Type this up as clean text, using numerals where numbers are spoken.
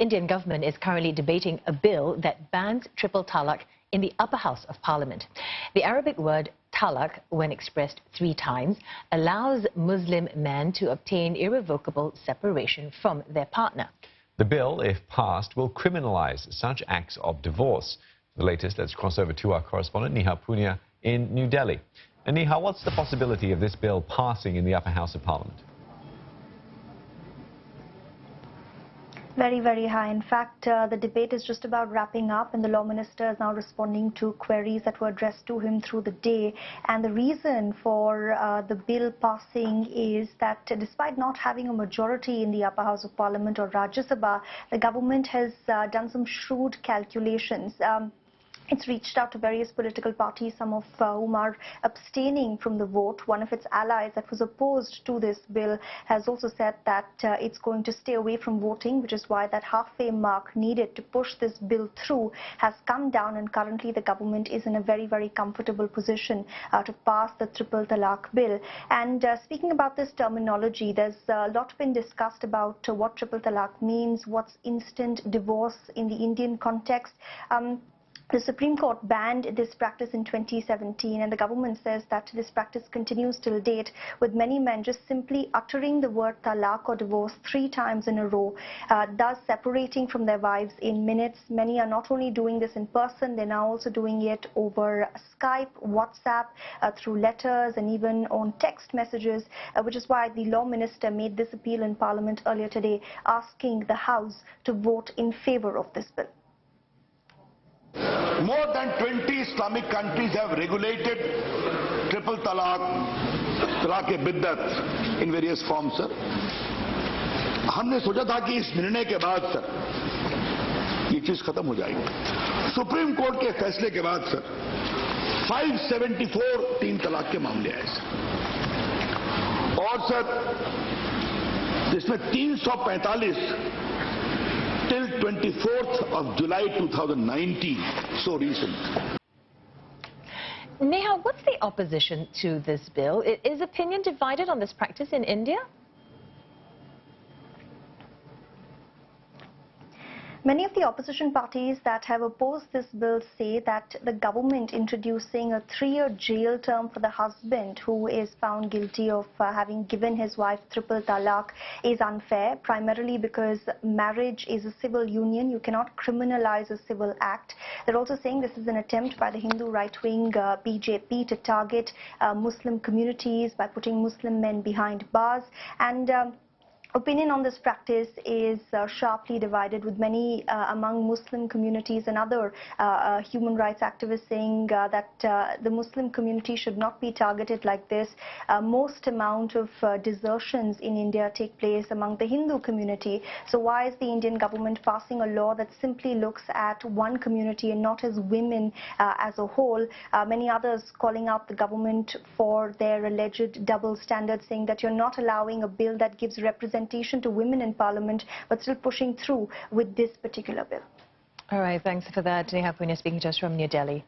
Indian government is currently debating a bill that bans triple talaq in the upper house of parliament. The Arabic word talaq, when expressed 3 times, allows Muslim men to obtain irrevocable separation from their partner. The bill, if passed, will criminalise such acts of divorce. For the latest, let's cross over to our correspondent, Neha Punia, in New Delhi. And Neha, what's the possibility of this bill passing in the upper house of parliament? Very, very high. In fact, the debate is just about wrapping up, and the law minister is now responding to queries that were addressed to him through the day. And the reason for the bill passing is that despite not having a majority in the upper house of parliament or Rajya Sabha, the government has done some shrewd calculations. It's reached out to various political parties, some of whom are abstaining from the vote. One of its allies that was opposed to this bill has also said that it's going to stay away from voting, which is why that halfway mark needed to push this bill through has come down, and currently the government is in a very, very comfortable position to pass the triple talaq bill. And speaking about this terminology, there's a lot been discussed about what triple talaq means, what's instant divorce in the Indian context. The Supreme Court banned this practice in 2017, and the government says that this practice continues till date, with many men just simply uttering the word talaq or divorce 3 times in a row, thus separating from their wives in minutes. Many are not only doing this in person, they're now also doing it over Skype, WhatsApp, through letters, and even on text messages, which is why the law minister made this appeal in Parliament earlier today, asking the House to vote in favor of this bill. More than 20 Islamic countries have regulated triple talaq, talaq-e-biddat in various forms, sir. हमने सोचा था कि इस निर्णय के बाद sir ये चीज खत्म हो जाएगी. सुप्रीम कोर्ट के फैसले के बाद सर 574 3 तलाक के मामले आए सर, और सर जिसमें 345 till 24th of July 2019, so recent. Neha, what's the opposition to this bill? Is opinion divided on this practice in India? Many of the opposition parties that have opposed this bill say that the government introducing a 3-year jail term for the husband who is found guilty of having given his wife triple talaq is unfair, primarily because marriage is a civil union. You cannot criminalize a civil act. They're also saying this is an attempt by the Hindu right-wing BJP to target Muslim communities by putting Muslim men behind bars. And opinion on this practice is sharply divided, with many among Muslim communities and other human rights activists saying that the Muslim community should not be targeted like this. Most amount of desertions in India take place among the Hindu community. So why is the Indian government passing a law that simply looks at one community and not as women as a whole? Many others calling out the government for their alleged double standards, saying that you're not allowing a bill that gives representation to women in Parliament, but still pushing through with this particular bill. All right, thanks for that. Neha Punia speaking to us from New Delhi.